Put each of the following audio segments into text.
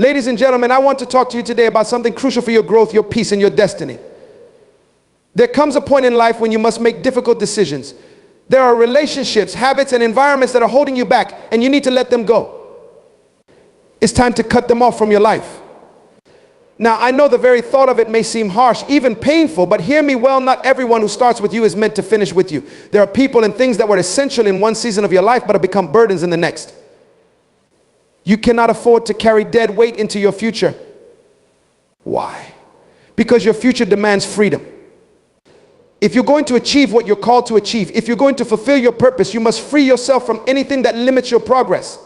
Ladies and gentlemen, I want to talk to you today about something crucial for your growth, your peace, and your destiny. There comes a point in life when you must make difficult decisions. There are relationships, habits, and environments that are holding you back, and you need to let them go. It's time to cut them off from your life. Now, I know the very thought of it may seem harsh, even painful, but hear me well, not everyone who starts with you is meant to finish with you. There are people and things that were essential in one season of your life, but have become burdens in the next. You cannot afford to carry dead weight into your future. Why? Because your future demands freedom. If you're going to achieve what you're called to achieve, if you're going to fulfill your purpose, you must free yourself from anything that limits your progress.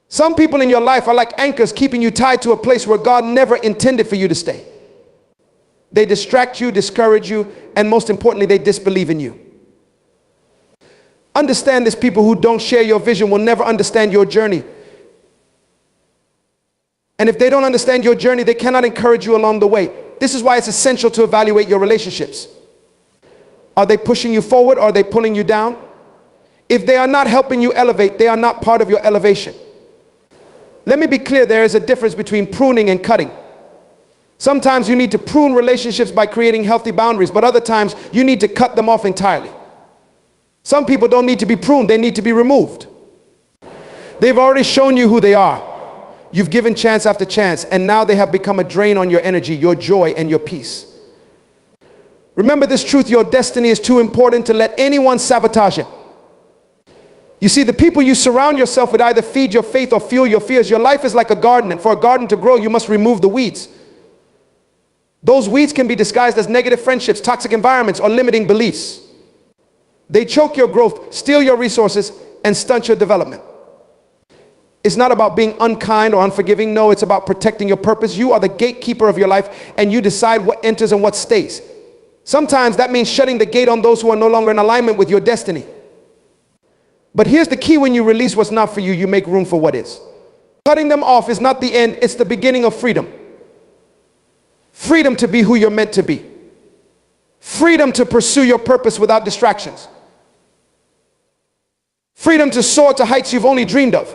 Some people in your life are like anchors keeping you tied to a place where God never intended for you to stay. They distract you, discourage you, and most importantly, they disbelieve in you. Understand this: people who don't share your vision will never understand your journey. And if they don't understand your journey, they cannot encourage you along the way. This is why it's essential to evaluate your relationships. Are they pushing you forward, or are they pulling you down? If they are not helping you elevate, they are not part of your elevation. Let me be clear, there is a difference between pruning and cutting. Sometimes you need to prune relationships by creating healthy boundaries, but other times you need to cut them off entirely. Some people don't need to be pruned, they need to be removed. They've already shown you who they are. You've given chance after chance, and now they have become a drain on your energy, your joy, and your peace. Remember this truth: your destiny is too important to let anyone sabotage it. You see, the people you surround yourself with either feed your faith or fuel your fears. Your life is like a garden, and for a garden to grow, you must remove the weeds. Those weeds can be disguised as negative friendships, toxic environments, or limiting beliefs. They choke your growth, steal your resources, and stunt your development. It's not about being unkind or unforgiving. No, it's about protecting your purpose. You are the gatekeeper of your life, and you decide what enters and what stays. Sometimes that means shutting the gate on those who are no longer in alignment with your destiny. But here's the key: when you release what's not for you, you make room for what is. Cutting them off is not the end, it's the beginning of freedom. Freedom to be who you're meant to be. Freedom to pursue your purpose without distractions. Freedom to soar to heights you've only dreamed of.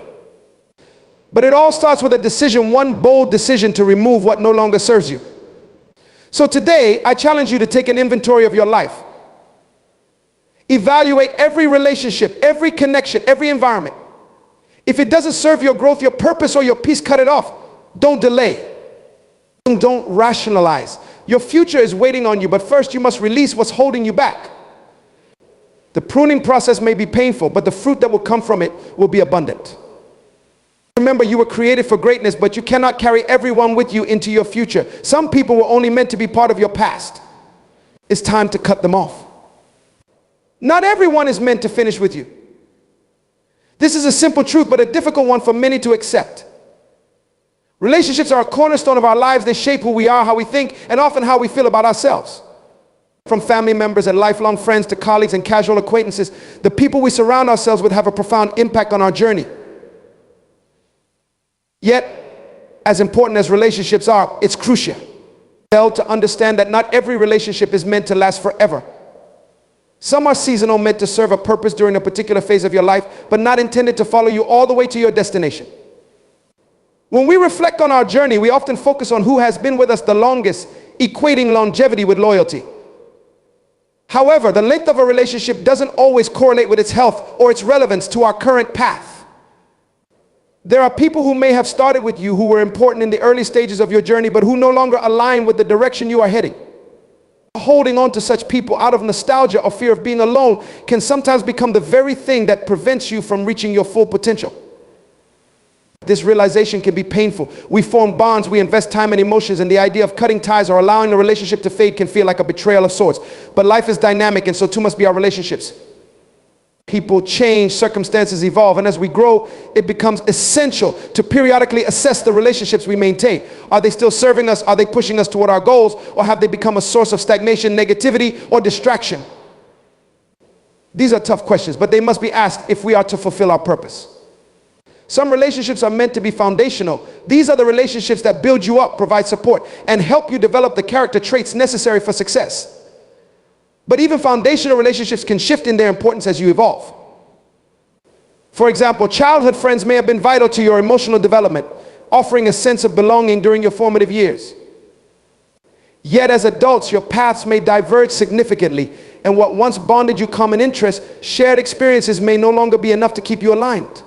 But it all starts with a decision, one bold decision to remove what no longer serves you. So today, I challenge you to take an inventory of your life. Evaluate every relationship, every connection, every environment. If it doesn't serve your growth, your purpose, or your peace, cut it off. Don't delay. Don't rationalize. Your future is waiting on you, but first you must release what's holding you back. The pruning process may be painful, but the fruit that will come from it will be abundant. Remember, you were created for greatness, but you cannot carry everyone with you into your future. Some people were only meant to be part of your past. It's time to cut them off. Not everyone is meant to finish with you. This is a simple truth, but a difficult one for many to accept. Relationships are a cornerstone of our lives. They shape who we are, how we think, and often how we feel about ourselves. From family members and lifelong friends to colleagues and casual acquaintances, the people we surround ourselves with have a profound impact on our journey. Yet, as important as relationships are, it's crucial to understand that not every relationship is meant to last forever. Some are seasonal, meant to serve a purpose during a particular phase of your life, but not intended to follow you all the way to your destination. When we reflect on our journey, we often focus on who has been with us the longest, equating longevity with loyalty. However, the length of a relationship doesn't always correlate with its health or its relevance to our current path. There are people who may have started with you who were important in the early stages of your journey, but who no longer align with the direction you are heading. Holding on to such people out of nostalgia or fear of being alone can sometimes become the very thing that prevents you from reaching your full potential. This realization can be painful. We form bonds, we invest time and emotions, and the idea of cutting ties or allowing a relationship to fade can feel like a betrayal of sorts. But life is dynamic, and so too must be our relationships. People change, circumstances evolve, and as we grow, it becomes essential to periodically assess the relationships we maintain. Are they still serving us? Are they pushing us toward our goals? Or have they become a source of stagnation, negativity, or distraction? These are tough questions, but they must be asked if we are to fulfill our purpose. Some relationships are meant to be foundational. These are the relationships that build you up, provide support, and help you develop the character traits necessary for success. But even foundational relationships can shift in their importance as you evolve. For example, childhood friends may have been vital to your emotional development. offering a sense of belonging during your formative years. Yet as adults, your paths may diverge significantly, and what once bonded you common interests, shared experiences may no longer be enough to keep you aligned.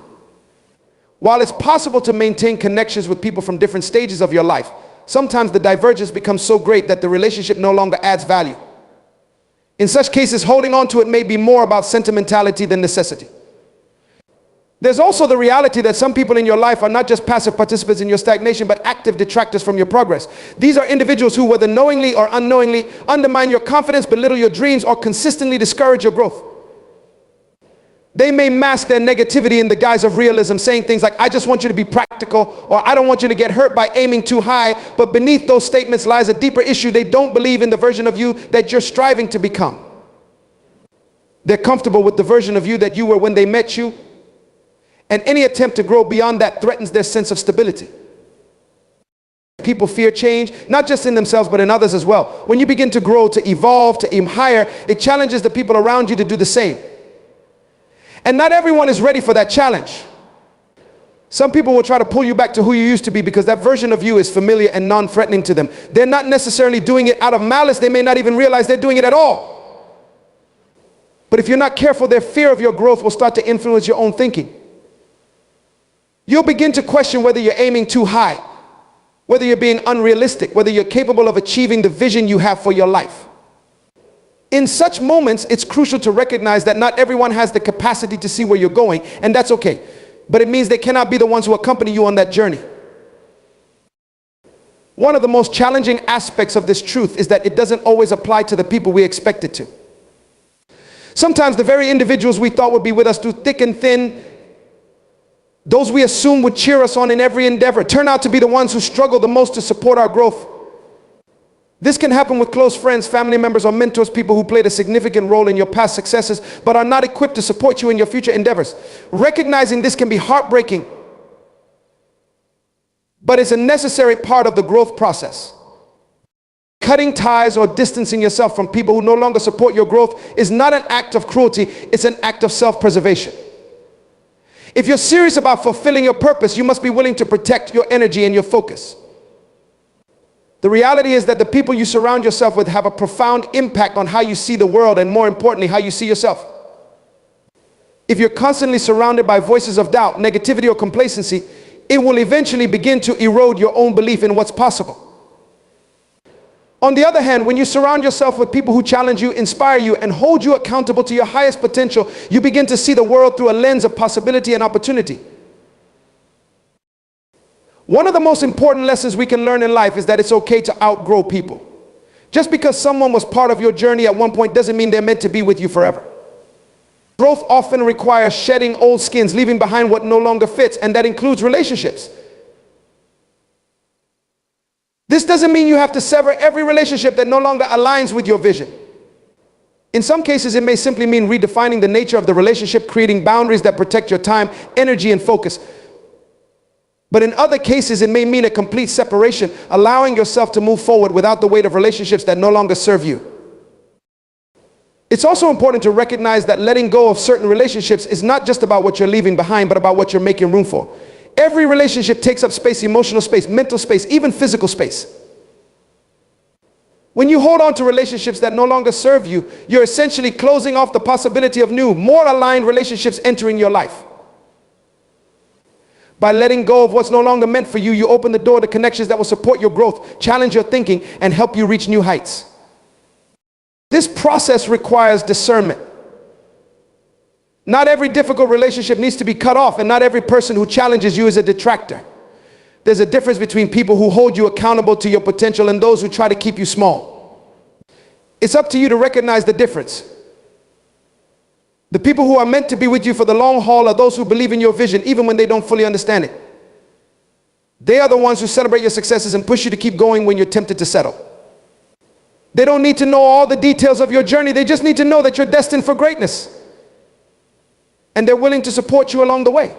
While it's possible to maintain connections with people from different stages of your life, sometimes the divergence becomes so great that the relationship no longer adds value. In such cases, holding on to it may be more about sentimentality than necessity. There's also the reality that some people in your life are not just passive participants in your stagnation, but active detractors from your progress. These are individuals who, whether knowingly or unknowingly, undermine your confidence, belittle your dreams, or consistently discourage your growth. They may mask their negativity in the guise of realism, saying things like, I just want you to be practical, or I don't want you to get hurt by aiming too high. But beneath those statements lies a deeper issue. They don't believe in the version of you that you're striving to become. They're comfortable with the version of you that you were when they met you, and any attempt to grow beyond that threatens their sense of stability. People fear change, not just in themselves, but in others as well. When you begin to grow, to evolve, to aim higher, it challenges the people around you to do the same. And not everyone is ready for that challenge. Some people will try to pull you back to who you used to be because that version of you is familiar and non-threatening to them. They're not necessarily doing it out of malice. They may not even realize they're doing it at all. But if you're not careful, their fear of your growth will start to influence your own thinking. You'll begin to question whether you're aiming too high, whether you're being unrealistic, whether you're capable of achieving the vision you have for your life. In such moments, it's crucial to recognize that not everyone has the capacity to see where you're going, and that's okay. But it means they cannot be the ones who accompany you on that journey. One of the most challenging aspects of this truth is that it doesn't always apply to the people we expect it to. Sometimes the very individuals we thought would be with us through thick and thin, those we assume would cheer us on in every endeavor, turn out to be the ones who struggle the most to support our growth. This can happen with close friends, family members, or mentors, people who played a significant role in your past successes, but are not equipped to support you in your future endeavors. Recognizing this can be heartbreaking, but it's a necessary part of the growth process. Cutting ties or distancing yourself from people who no longer support your growth is not an act of cruelty, it's an act of self-preservation. If you're serious about fulfilling your purpose, you must be willing to protect your energy and your focus. The reality is that the people you surround yourself with have a profound impact on how you see the world and, more importantly, how you see yourself. If you're constantly surrounded by voices of doubt, negativity, or complacency, it will eventually begin to erode your own belief in what's possible. On the other hand, when you surround yourself with people who challenge you, inspire you, and hold you accountable to your highest potential, you begin to see the world through a lens of possibility and opportunity. One of the most important lessons we can learn in life is that it's okay to outgrow people. Just because someone was part of your journey at one point doesn't mean they're meant to be with you forever. Growth often requires shedding old skins, leaving behind what no longer fits, and that includes relationships. This doesn't mean you have to sever every relationship that no longer aligns with your vision. In some cases, it may simply mean redefining the nature of the relationship, creating boundaries that protect your time, energy, and focus. But in other cases, it may mean a complete separation, allowing yourself to move forward without the weight of relationships that no longer serve you. It's also important to recognize that letting go of certain relationships is not just about what you're leaving behind, but about what you're making room for. Every relationship takes up space, emotional space, mental space, even physical space. When you hold on to relationships that no longer serve you, you're essentially closing off the possibility of new, more aligned relationships entering your life. By letting go of what's no longer meant for you, you open the door to connections that will support your growth, challenge your thinking, and help you reach new heights. This process requires discernment. Not every difficult relationship needs to be cut off, and not every person who challenges you is a detractor. There's a difference between people who hold you accountable to your potential and those who try to keep you small. It's up to you to recognize the difference. The people who are meant to be with you for the long haul are those who believe in your vision, even when they don't fully understand it. They are the ones who celebrate your successes and push you to keep going when you're tempted to settle. They don't need to know all the details of your journey. They just need to know that you're destined for greatness. And they're willing to support you along the way.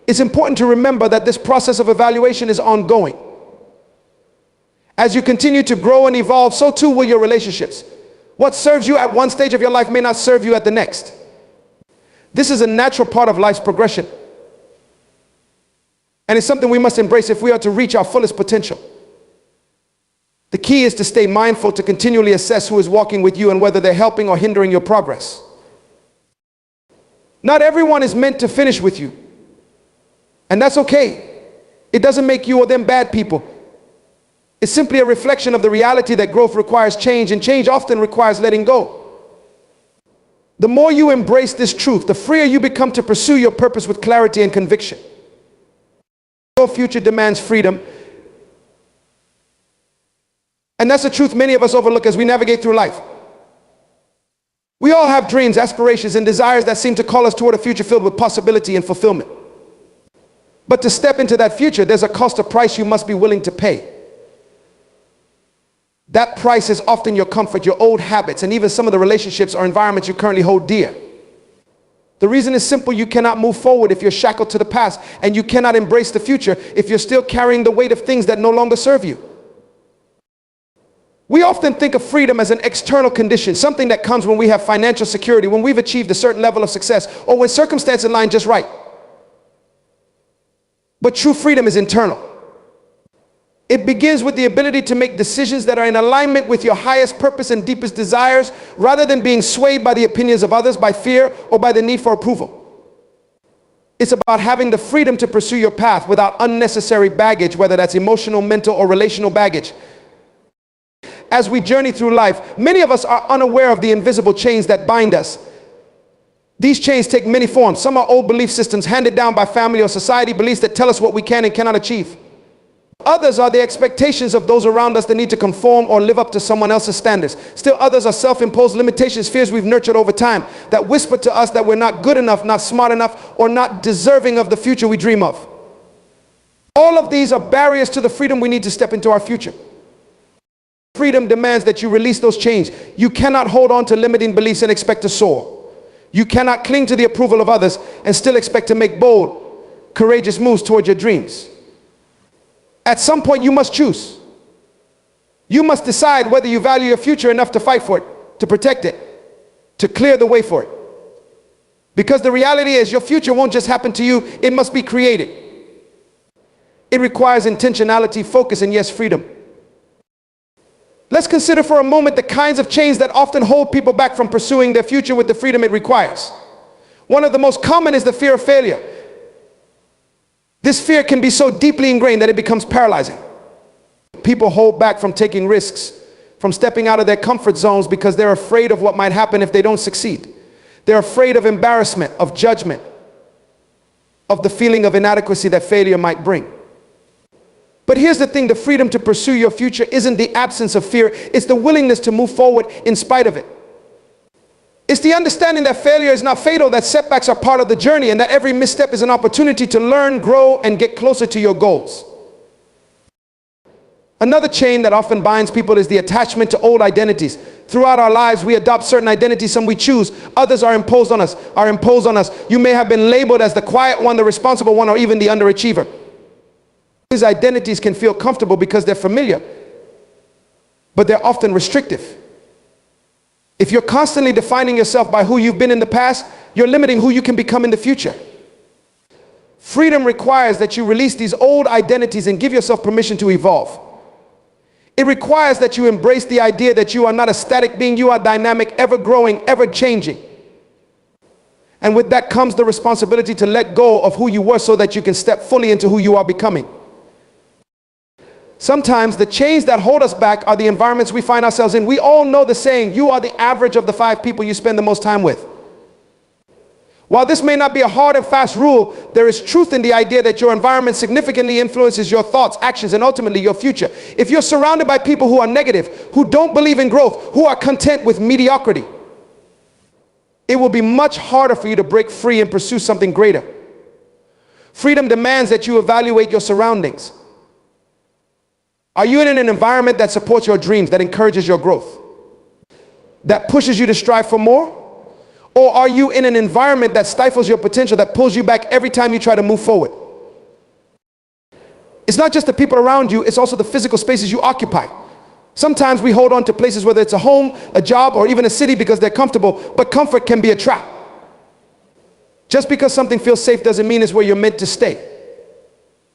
It's important to remember that this process of evaluation is ongoing. As you continue to grow and evolve, so too will your relationships. What serves you at one stage of your life may not serve you at the next. This is a natural part of life's progression. And it's something we must embrace if we are to reach our fullest potential. The key is to stay mindful, to continually assess who is walking with you and whether they're helping or hindering your progress. Not everyone is meant to finish with you. And that's okay. It doesn't make you or them bad people. It's simply a reflection of the reality that growth requires change, and change often requires letting go. The more you embrace this truth, the freer you become to pursue your purpose with clarity and conviction. Your future demands freedom. And that's a truth many of us overlook as we navigate through life. We all have dreams, aspirations, and desires that seem to call us toward a future filled with possibility and fulfillment. But to step into that future, there's a cost, a price you must be willing to pay. That price is often your comfort, your old habits, and even some of the relationships or environments you currently hold dear. The reason is simple: you cannot move forward if you're shackled to the past, and you cannot embrace the future if you're still carrying the weight of things that no longer serve you. We often think of freedom as an external condition, something that comes when we have financial security, when we've achieved a certain level of success, or when circumstances align just right. But true freedom is internal. It begins with the ability to make decisions that are in alignment with your highest purpose and deepest desires, rather than being swayed by the opinions of others, by fear, or by the need for approval. It's about having the freedom to pursue your path without unnecessary baggage, whether that's emotional, mental, or relational baggage. As we journey through life, many of us are unaware of the invisible chains that bind us. These chains take many forms. Some are old belief systems handed down by family or society, beliefs that tell us what we can and cannot achieve. Others are the expectations of those around us that need to conform or live up to someone else's standards. Still others are self-imposed limitations, fears we've nurtured over time, that whisper to us that we're not good enough, not smart enough, or not deserving of the future we dream of. All of these are barriers to the freedom we need to step into our future. Freedom demands that you release those chains. You cannot hold on to limiting beliefs and expect to soar. You cannot cling to the approval of others and still expect to make bold, courageous moves toward your dreams. At some point, you must choose. You must decide whether you value your future enough to fight for it, to protect it, to clear the way for it. Because the reality is, your future won't just happen to you, it must be created. It requires intentionality, focus, and yes, freedom. Let's consider for a moment the kinds of chains that often hold people back from pursuing their future with the freedom it requires. One of the most common is the fear of failure. This fear can be so deeply ingrained that it becomes paralyzing. People hold back from taking risks, from stepping out of their comfort zones because they're afraid of what might happen if they don't succeed. They're afraid of embarrassment, of judgment, of the feeling of inadequacy that failure might bring. But here's the thing: the freedom to pursue your future isn't the absence of fear, it's the willingness to move forward in spite of it. It's the understanding that failure is not fatal, that setbacks are part of the journey, and that every misstep is an opportunity to learn, grow, and get closer to your goals. Another chain that often binds people is the attachment to old identities. Throughout our lives, we adopt certain identities, some we choose, others are imposed on us. You may have been labeled as the quiet one, the responsible one, or even the underachiever. These identities can feel comfortable because they're familiar, but they're often restrictive. If you're constantly defining yourself by who you've been in the past, you're limiting who you can become in the future. Freedom requires that you release these old identities and give yourself permission to evolve. It requires that you embrace the idea that you are not a static being, you are dynamic, ever growing, ever changing. And with that comes the responsibility to let go of who you were so that you can step fully into who you are becoming. Sometimes the chains that hold us back are the environments we find ourselves in. We all know the saying, you are the average of the 5 people you spend the most time with. While this may not be a hard and fast rule, there is truth in the idea that your environment significantly influences your thoughts, actions, and ultimately your future. If you're surrounded by people who are negative, who don't believe in growth, who are content with mediocrity, it will be much harder for you to break free and pursue something greater. Freedom demands that you evaluate your surroundings. Are you in an environment that supports your dreams, that encourages your growth, that pushes you to strive for more? Or are you in an environment that stifles your potential, that pulls you back every time you try to move forward? It's not just the people around you, it's also the physical spaces you occupy. Sometimes we hold on to places, whether it's a home, a job, or even a city, because they're comfortable, but comfort can be a trap. Just because something feels safe doesn't mean it's where you're meant to stay.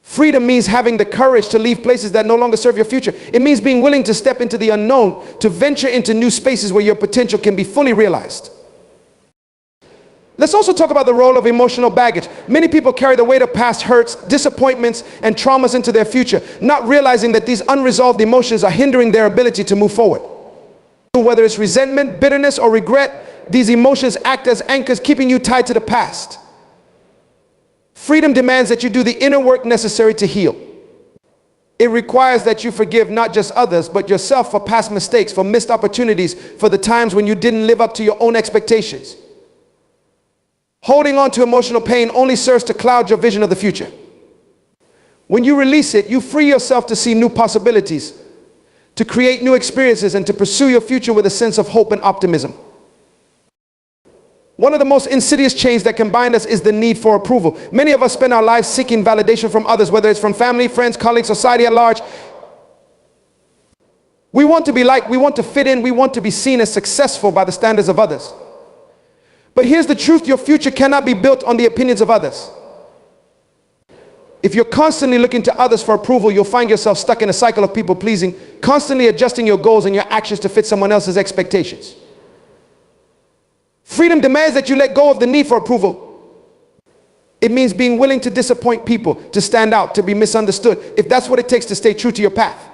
Freedom means having the courage to leave places that no longer serve your future. It means being willing to step into the unknown, to venture into new spaces where your potential can be fully realized. Let's also talk about the role of emotional baggage. Many people carry the weight of past hurts, disappointments, and traumas into their future, not realizing that these unresolved emotions are hindering their ability to move forward. Whether it's resentment, bitterness, or regret, these emotions act as anchors, keeping you tied to the past. Freedom demands that you do the inner work necessary to heal. It requires that you forgive not just others, but yourself for past mistakes, for missed opportunities, for the times when you didn't live up to your own expectations. Holding on to emotional pain only serves to cloud your vision of the future. When you release it, you free yourself to see new possibilities, to create new experiences, and to pursue your future with a sense of hope and optimism. One of the most insidious chains that can bind us is the need for approval. Many of us spend our lives seeking validation from others, whether it's from family, friends, colleagues, society at large. We want to be liked, we want to fit in, we want to be seen as successful by the standards of others. But here's the truth: your future cannot be built on the opinions of others. If you're constantly looking to others for approval, you'll find yourself stuck in a cycle of people pleasing, constantly adjusting your goals and your actions to fit someone else's expectations. Freedom demands that you let go of the need for approval. It means being willing to disappoint people, to stand out, to be misunderstood, if that's what it takes to stay true to your path.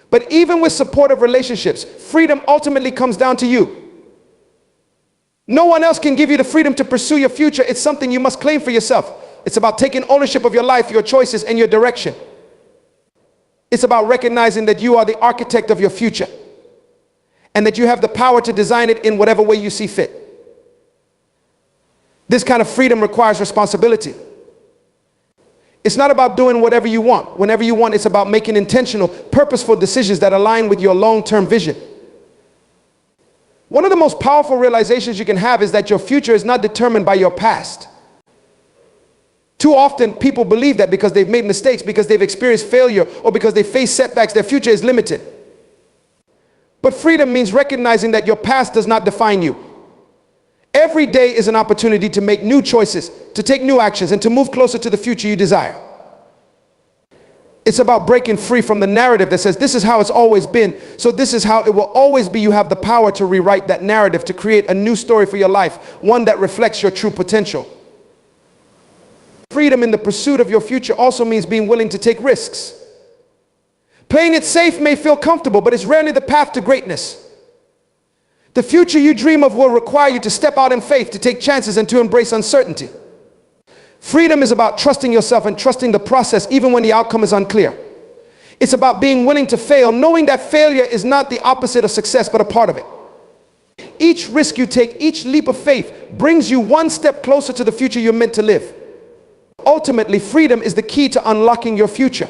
But even with supportive relationships, freedom ultimately comes down to you. No one else can give you the freedom to pursue your future. It's something you must claim for yourself. It's about taking ownership of your life, your choices, and your direction. It's about recognizing that you are the architect of your future, and that you have the power to design it in whatever way you see fit. This kind of freedom requires responsibility. It's not about doing whatever you want, whenever you want. It's about making intentional, purposeful decisions that align with your long-term vision. One of the most powerful realizations you can have is that your future is not determined by your past. Too often people believe that because they've made mistakes, because they've experienced failure, or because they face setbacks, their future is limited. But freedom means recognizing that your past does not define you. Every day is an opportunity to make new choices, to take new actions, and to move closer to the future you desire. It's about breaking free from the narrative that says this is how it's always been, so this is how it will always be. You have the power to rewrite that narrative, to create a new story for your life, one that reflects your true potential. Freedom in the pursuit of your future also means being willing to take risks. Playing it safe may feel comfortable, but it's rarely the path to greatness. The future you dream of will require you to step out in faith, to take chances, and to embrace uncertainty. Freedom is about trusting yourself and trusting the process even when the outcome is unclear. It's about being willing to fail, knowing that failure is not the opposite of success, but a part of it. Each risk you take, each leap of faith, brings you one step closer to the future you're meant to live. Ultimately, freedom is the key to unlocking your future.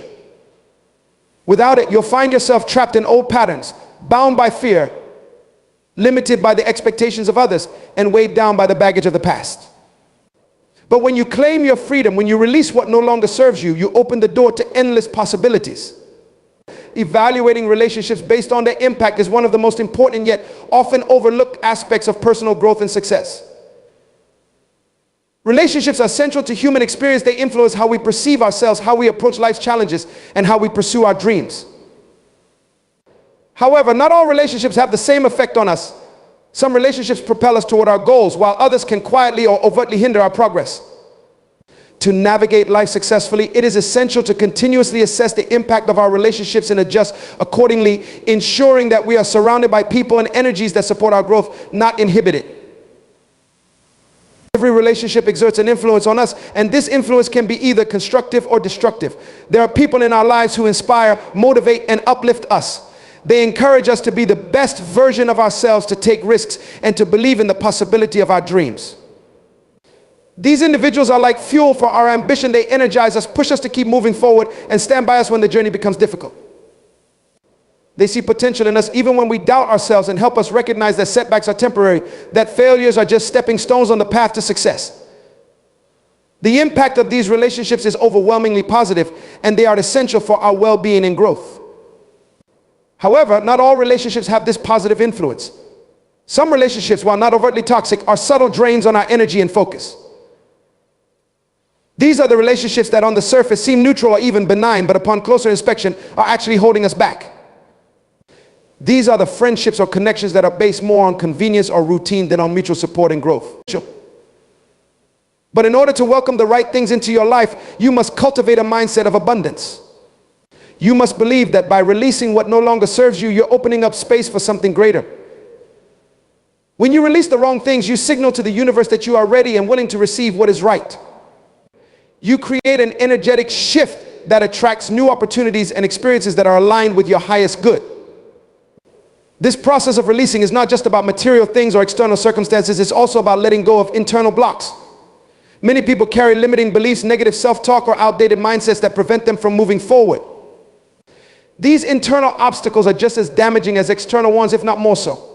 Without it, you'll find yourself trapped in old patterns, bound by fear, limited by the expectations of others, and weighed down by the baggage of the past. But when you claim your freedom, when you release what no longer serves you, you open the door to endless possibilities. Evaluating relationships based on their impact is one of the most important yet often overlooked aspects of personal growth and success. Relationships are central to human experience. They influence how we perceive ourselves, how we approach life's challenges, and how we pursue our dreams. However, not all relationships have the same effect on us. Some relationships propel us toward our goals, while others can quietly or overtly hinder our progress. To navigate life successfully, it is essential to continuously assess the impact of our relationships and adjust accordingly, ensuring that we are surrounded by people and energies that support our growth, not inhibit it. Every relationship exerts an influence on us, and this influence can be either constructive or destructive. There are people in our lives who inspire, motivate, and uplift us. They encourage us to be the best version of ourselves, to take risks, and to believe in the possibility of our dreams. These individuals are like fuel for our ambition. They energize us, push us to keep moving forward, and stand by us when the journey becomes difficult. They see potential in us even when we doubt ourselves, and help us recognize that setbacks are temporary, that failures are just stepping stones on the path to success. The impact of these relationships is overwhelmingly positive, and they are essential for our well-being and growth. However, not all relationships have this positive influence. Some relationships, while not overtly toxic, are subtle drains on our energy and focus. These are the relationships that on the surface seem neutral or even benign, but upon closer inspection are actually holding us back. These are the friendships or connections that are based more on convenience or routine than on mutual support and growth. But in order to welcome the right things into your life, you must cultivate a mindset of abundance. You must believe that by releasing what no longer serves you, you're opening up space for something greater. When you release the wrong things, you signal to the universe that you are ready and willing to receive what is right. You create an energetic shift that attracts new opportunities and experiences that are aligned with your highest good. This process of releasing is not just about material things or external circumstances, it's also about letting go of internal blocks. Many people carry limiting beliefs, negative self-talk, or outdated mindsets that prevent them from moving forward. These internal obstacles are just as damaging as external ones, if not more so.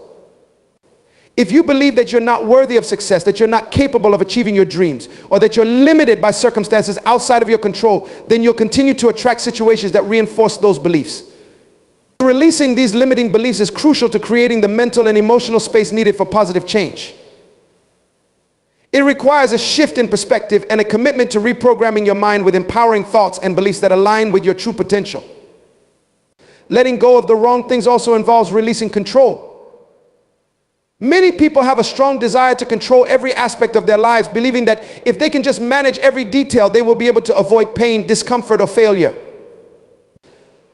If you believe that you're not worthy of success, that you're not capable of achieving your dreams, or that you're limited by circumstances outside of your control, then you'll continue to attract situations that reinforce those beliefs. Releasing these limiting beliefs is crucial to creating the mental and emotional space needed for positive change. It requires a shift in perspective and a commitment to reprogramming your mind with empowering thoughts and beliefs that align with your true potential. Letting go of the wrong things also involves releasing control. Many people have a strong desire to control every aspect of their lives, believing that if they can just manage every detail, they will be able to avoid pain, discomfort, or failure.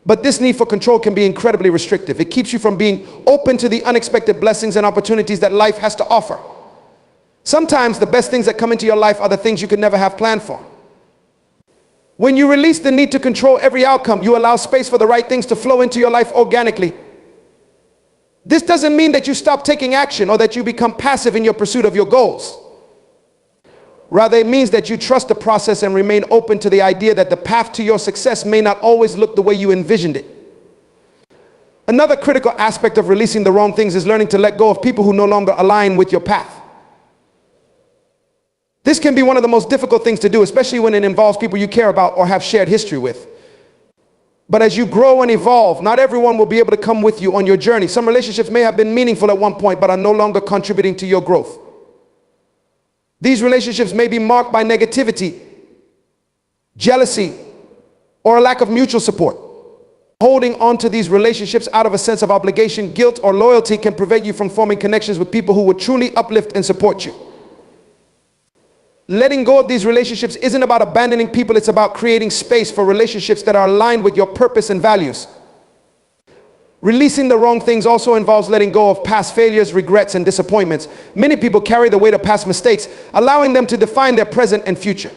But this need for control can be incredibly restrictive. It keeps you from being open to the unexpected blessings and opportunities that life has to offer. Sometimes the best things that come into your life are the things you could never have planned for. When you release the need to control every outcome, you allow space for the right things to flow into your life organically. This doesn't mean that you stop taking action or that you become passive in your pursuit of your goals. Rather, it means that you trust the process and remain open to the idea that the path to your success may not always look the way you envisioned it. Another critical aspect of releasing the wrong things is learning to let go of people who no longer align with your path. This can be one of the most difficult things to do, especially when it involves people you care about or have shared history with. But as you grow and evolve, not everyone will be able to come with you on your journey. Some relationships may have been meaningful at one point, but are no longer contributing to your growth. These relationships may be marked by negativity, jealousy, or a lack of mutual support. Holding on to these relationships out of a sense of obligation, guilt, or loyalty can prevent you from forming connections with people who would truly uplift and support you. Letting go of these relationships isn't about abandoning people, it's about creating space for relationships that are aligned with your purpose and values. Releasing the wrong things also involves letting go of past failures, regrets, and disappointments. Many people carry the weight of past mistakes, allowing them to define their present and future.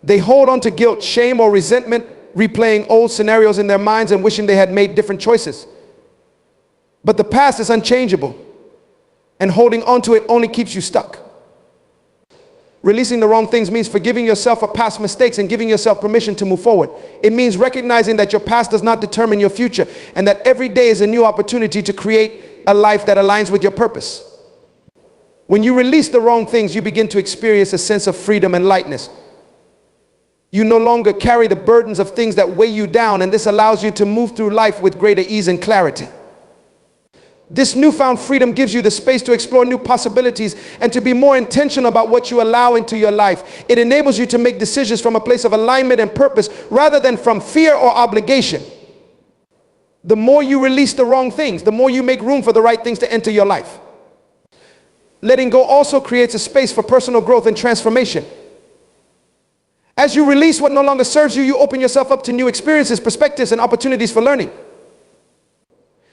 They hold on to guilt, shame, or resentment, replaying old scenarios in their minds and wishing they had made different choices. But the past is unchangeable, and holding on to it only keeps you stuck. Releasing the wrong things means forgiving yourself for past mistakes and giving yourself permission to move forward. It means recognizing that your past does not determine your future and that every day is a new opportunity to create a life that aligns with your purpose. When you release the wrong things, you begin to experience a sense of freedom and lightness. You no longer carry the burdens of things that weigh you down, and this allows you to move through life with greater ease and clarity. This newfound freedom gives you the space to explore new possibilities and to be more intentional about what you allow into your life. It enables you to make decisions from a place of alignment and purpose rather than from fear or obligation. The more you release the wrong things, the more you make room for the right things to enter your life. Letting go also creates a space for personal growth and transformation. As you release what no longer serves you, you open yourself up to new experiences, perspectives, and opportunities for learning.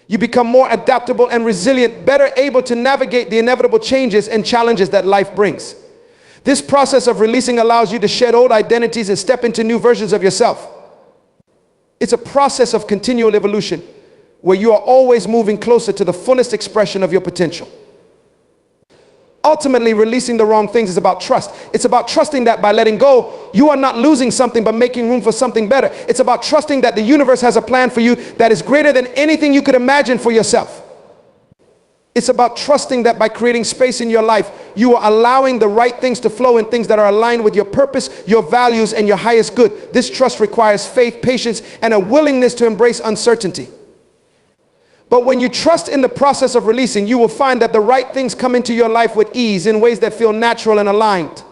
You become more adaptable and resilient, better able to navigate the inevitable changes and challenges that life brings. This process of releasing allows you to shed old identities and step into new versions of yourself. It's a process of continual evolution where you are always moving closer to the fullest expression of your potential. Ultimately, releasing the wrong things is about trust. It's about trusting that by letting go, you are not losing something but making room for something better. It's about trusting that the universe has a plan for you that is greater than anything you could imagine for yourself. It's about trusting that by creating space in your life, you are allowing the right things to flow in things that are aligned with your purpose, your values, and your highest good. This trust requires faith, patience, and a willingness to embrace uncertainty. But when you trust in the process of releasing, you will find that the right things come into your life with ease in ways that feel natural and aligned.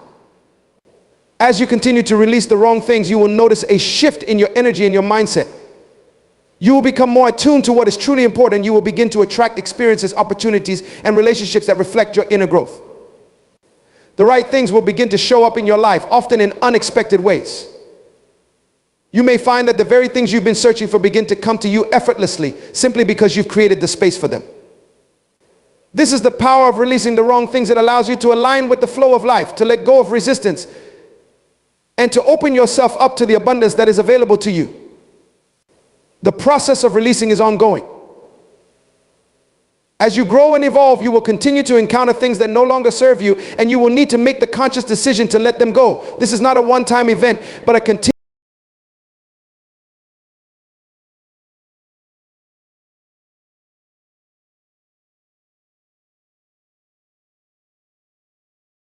As you continue to release the wrong things, you will notice a shift in your energy and your mindset. You will become more attuned to what is truly important. You will begin to attract experiences, opportunities, and relationships that reflect your inner growth. The right things will begin to show up in your life, often in unexpected ways. You may find that the very things you've been searching for begin to come to you effortlessly, simply because you've created the space for them. This is the power of releasing the wrong things. That allows you to align with the flow of life, to let go of resistance, and to open yourself up to the abundance that is available to you. The process of releasing is ongoing. As you grow and evolve, you will continue to encounter things that no longer serve you, and you will need to make the conscious decision to let them go. This is not a one-time event, but a continuous